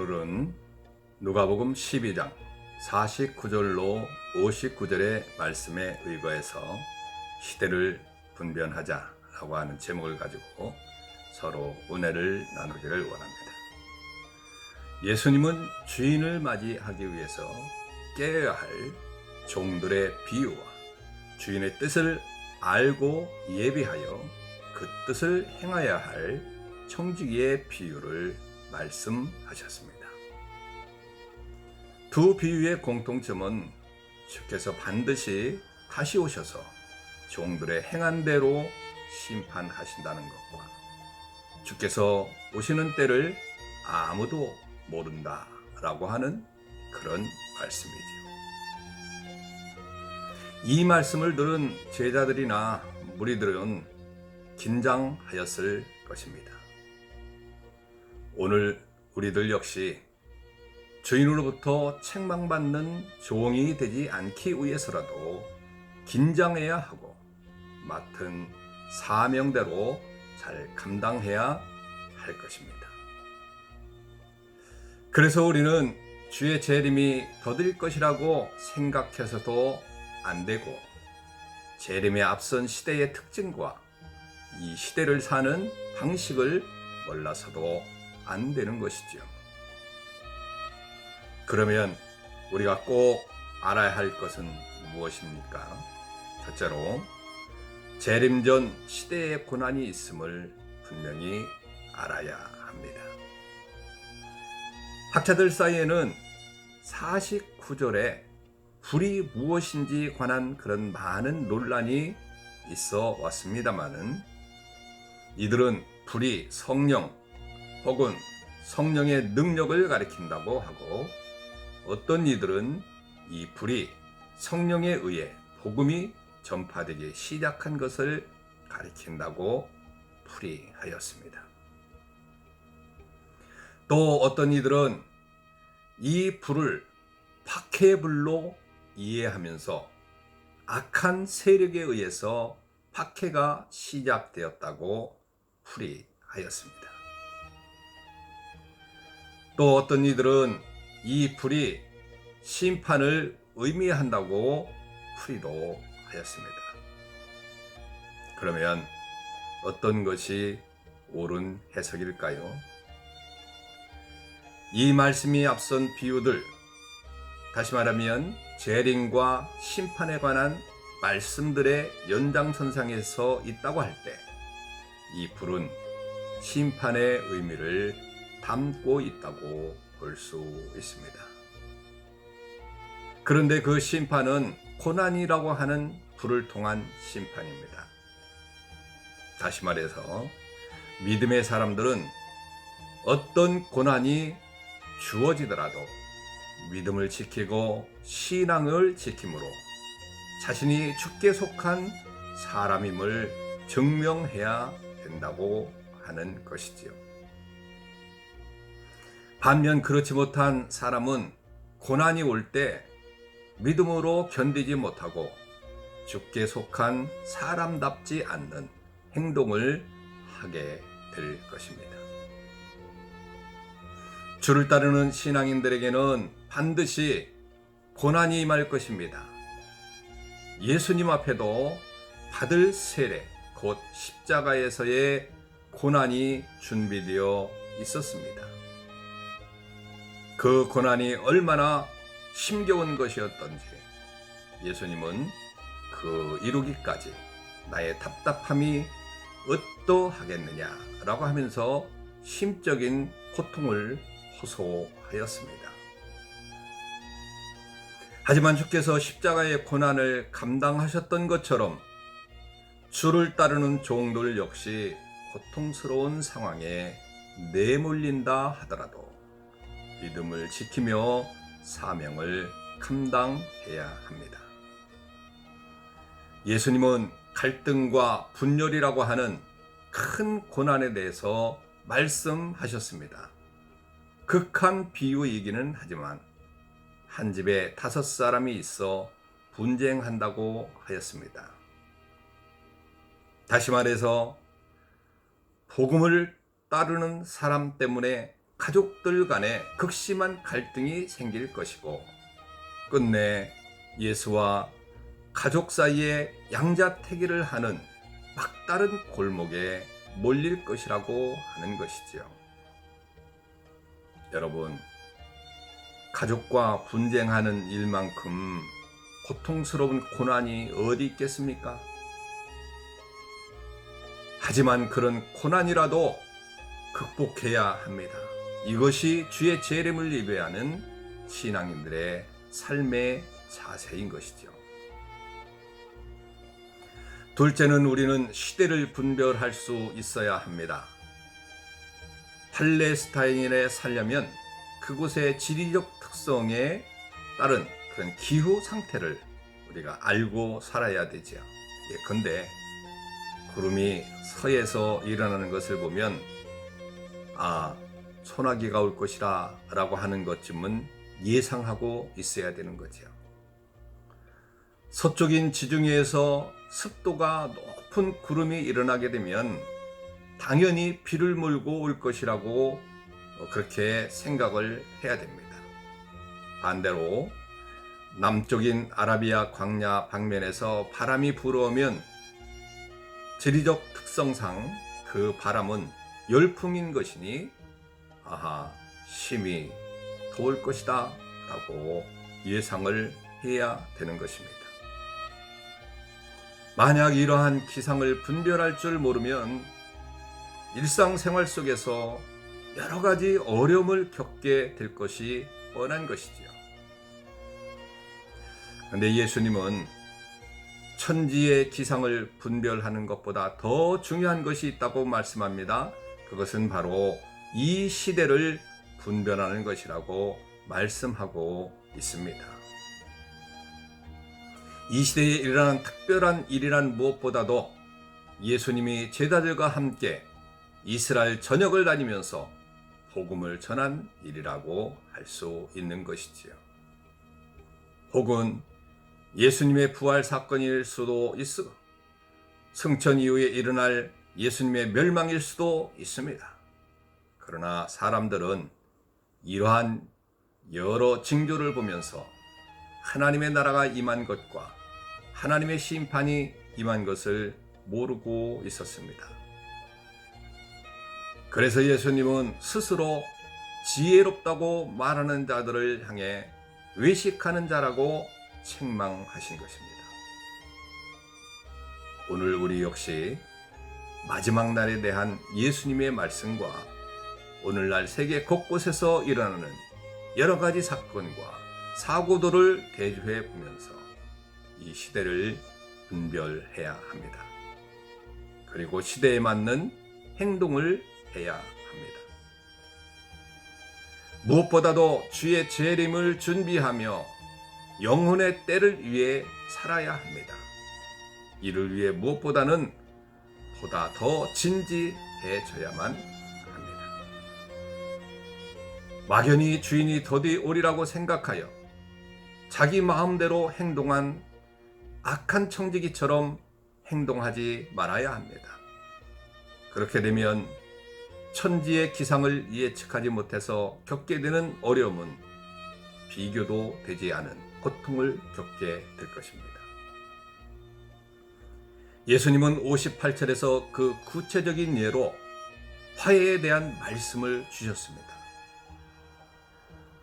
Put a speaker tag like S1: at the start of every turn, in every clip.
S1: 오늘은 누가복음 12장 49절로 59절의 말씀에 의거해서 시대를 분별하자라고 하는 제목을 가지고 서로 은혜를 나누기를 원합니다. 예수님은 주인을 맞이하기 위해서 깨어야 할 종들의 비유와 주인의 뜻을 알고 예비하여 그 뜻을 행하여야 할 청지기의 비유를 말씀하셨습니다. 두 비유의 공통점은 주께서 반드시 다시 오셔서 종들의 행한 대로 심판하신다는 것과 주께서 오시는 때를 아무도 모른다라고 하는 그런 말씀이지요. 이 말씀을 들은 제자들이나 무리들은 긴장하였을 것입니다. 오늘 우리들 역시 주인으로부터 책망받는 종이 되지 않기 위해서라도 긴장해야 하고 맡은 사명대로 잘 감당해야 할 것입니다. 그래서 우리는 주의 재림이 더딜 것이라고 생각해서도 안 되고 재림에 앞선 시대의 특징과 이 시대를 사는 방식을 몰라서도 안 되는 것이죠. 그러면 우리가 꼭 알아야 할 것은 무엇입니까? 첫째로 재림 전 시대의 고난이 있음을 분명히 알아야 합니다. 학자들 사이에는 49절에 불이 무엇인지 관한 그런 많은 논란이 있어 왔습니다마는 이들은 불이 성령 혹은 성령의 능력을 가리킨다고 하고 어떤 이들은 이 불이 성령에 의해 복음이 전파되기 시작한 것을 가리킨다고 풀이하였습니다. 또 어떤 이들은 이 불을 박해의 불로 이해하면서 악한 세력에 의해서 박해가 시작되었다고 풀이하였습니다. 또 어떤 이들은 이 불이 심판을 의미한다고 풀이도 하였습니다. 그러면 어떤 것이 옳은 해석일까요? 이 말씀이 앞선 비유들, 다시 말하면 재림과 심판에 관한 말씀들의 연장선상에서 있다고 할 때 이 불은 심판의 의미를 담고 있다고 볼 수 있습니다. 그런데 그 심판은 고난이라고 하는 불을 통한 심판입니다. 다시 말해서 믿음의 사람들은 어떤 고난이 주어지더라도 믿음을 지키고 신앙을 지킴으로 자신이 주께 속한 사람임을 증명해야 된다고 하는 것이지요. 반면 그렇지 못한 사람은 고난이 올 때 믿음으로 견디지 못하고 주께 속한 사람답지 않는 행동을 하게 될 것입니다. 주를 따르는 신앙인들에게는 반드시 고난이 임할 것입니다. 예수님 앞에도 받을 세례, 곧 십자가에서의 고난이 준비되어 있었습니다. 그 고난이 얼마나 힘겨운 것이었던지 예수님은 그 이루기까지 나의 답답함이 어떠하겠느냐라고 하면서 심적인 고통을 호소하였습니다. 하지만 주께서 십자가의 고난을 감당하셨던 것처럼 주를 따르는 종들 역시 고통스러운 상황에 내몰린다 하더라도 믿음을 지키며 사명을 감당해야 합니다. 예수님은 갈등과 분열이라고 하는 큰 고난에 대해서 말씀하셨습니다. 극한 비유이기는 하지만 한 집에 5사람이 있어 분쟁한다고 하였습니다. 다시 말해서 복음을 따르는 사람 때문에 가족들 간에 극심한 갈등이 생길 것이고 끝내 예수와 가족 사이에 양자택일을 하는 막다른 골목에 몰릴 것이라고 하는 것이지요. 여러분, 가족과 분쟁하는 일만큼 고통스러운 고난이 어디 있겠습니까? 하지만 그런 고난이라도 극복해야 합니다. 이것이 주의 재림을 예배하는 신앙인들의 삶의 자세인 것이죠. 둘째는 우리는 시대를 분별할 수 있어야 합니다. 팔레스타인에 살려면 그곳의 지리적 특성에 따른 그런 기후 상태를 우리가 알고 살아야 되죠. 예컨대 구름이 서에서 일어나는 것을 보면 소나기가 올 것이라 라고 하는 것쯤은 예상하고 있어야 되는 거죠. 서쪽인 지중해에서 습도가 높은 구름이 일어나게 되면 당연히 비를 몰고 올 것이라고 그렇게 생각을 해야 됩니다. 반대로 남쪽인 아라비아 광야 방면에서 바람이 불어오면 지리적 특성상 그 바람은 열풍인 것이니 심히 더울 것이다 라고 예상을 해야 되는 것입니다. 만약 이러한 기상을 분별할 줄 모르면 일상생활 속에서 여러 가지 어려움을 겪게 될 것이 뻔한 것이지요. 그런데 예수님은 천지의 기상을 분별하는 것보다 더 중요한 것이 있다고 말씀합니다. 그것은 바로 이 시대를 분별하는 것이라고 말씀하고 있습니다. 이 시대에 일어나는 특별한 일이란 무엇보다도 예수님이 제자들과 함께 이스라엘 전역을 다니면서 복음을 전한 일이라고 할 수 있는 것이지요. 혹은 예수님의 부활 사건일 수도 있고 승천 이후에 일어날 예수님의 멸망일 수도 있습니다. 그러나 사람들은 이러한 여러 징조를 보면서 하나님의 나라가 임한 것과 하나님의 심판이 임한 것을 모르고 있었습니다. 그래서 예수님은 스스로 지혜롭다고 말하는 자들을 향해 외식하는 자라고 책망하신 것입니다. 오늘 우리 역시 마지막 날에 대한 예수님의 말씀과 오늘날 세계 곳곳에서 일어나는 여러 가지 사건과 사고들을 대조해 보면서 이 시대를 분별해야 합니다. 그리고 시대에 맞는 행동을 해야 합니다. 무엇보다도 주의 재림을 준비하며 영혼의 때를 위해 살아야 합니다. 이를 위해 무엇보다는 보다 더 진지해져야만 합니다. 막연히 주인이 더디 오리라고 생각하여 자기 마음대로 행동한 악한 청지기처럼 행동하지 말아야 합니다. 그렇게 되면 천지의 기상을 예측하지 못해서 겪게 되는 어려움은 비교도 되지 않은 고통을 겪게 될 것입니다. 예수님은 58절에서 그 구체적인 예로 화해에 대한 말씀을 주셨습니다.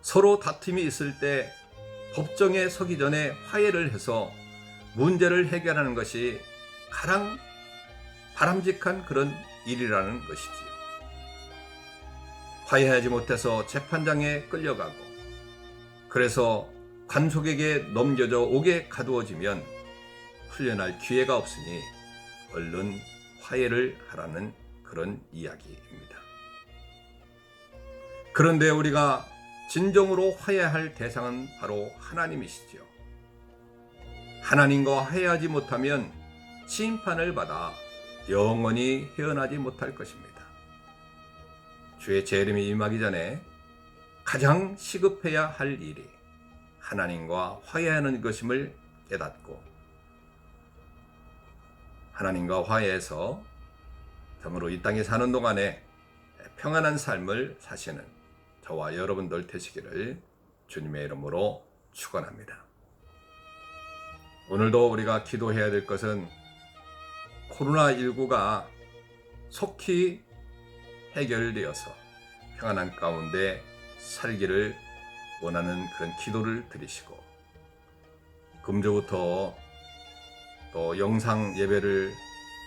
S1: 서로 다툼이 있을 때 법정에 서기 전에 화해를 해서 문제를 해결하는 것이 가장 바람직한 그런 일이라는 것이지요. 화해하지 못해서 재판장에 끌려가고 그래서 관속에게 넘겨져 옥에 가두어지면 풀려날 기회가 없으니 얼른 화해를 하라는 그런 이야기입니다. 그런데 우리가 진정으로 화해할 대상은 바로 하나님이시죠. 하나님과 화해하지 못하면 심판을 받아 영원히 헤어나지 못할 것입니다. 주의 재림이 임하기 전에 가장 시급해야 할 일이 하나님과 화해하는 것임을 깨닫고 하나님과 화해해서 정으로 이 땅에 사는 동안에 평안한 삶을 사시는 저와 여러분들 되시기를 주님의 이름으로 축원합니다. 오늘도 우리가 기도해야 될 것은 코로나19가 속히 해결되어서 평안한 가운데 살기를 원하는 그런 기도를 드리시고, 금주부터 또 영상 예배를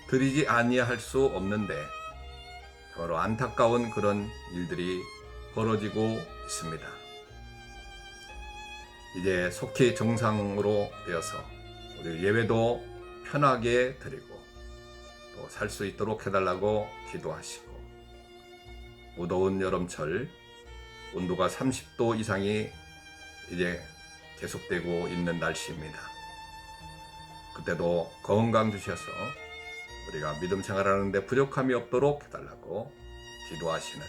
S1: 드리지 아니할 수 없는데 정말로 안타까운 그런 일들이 벌어지고 있습니다. 이제 속히 정상으로 되어서 우리 예배도 편하게 드리고 또 살 수 있도록 해달라고 기도하시고, 무더운 여름철 온도가 30도 이상이 이제 계속되고 있는 날씨입니다. 그때도 건강 주셔서 우리가 믿음 생활하는데 부족함이 없도록 해달라고 기도하시는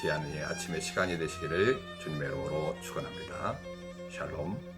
S1: 귀한 아침의 시간이 되시기를 주님의 이름으로 축원합니다. 샬롬.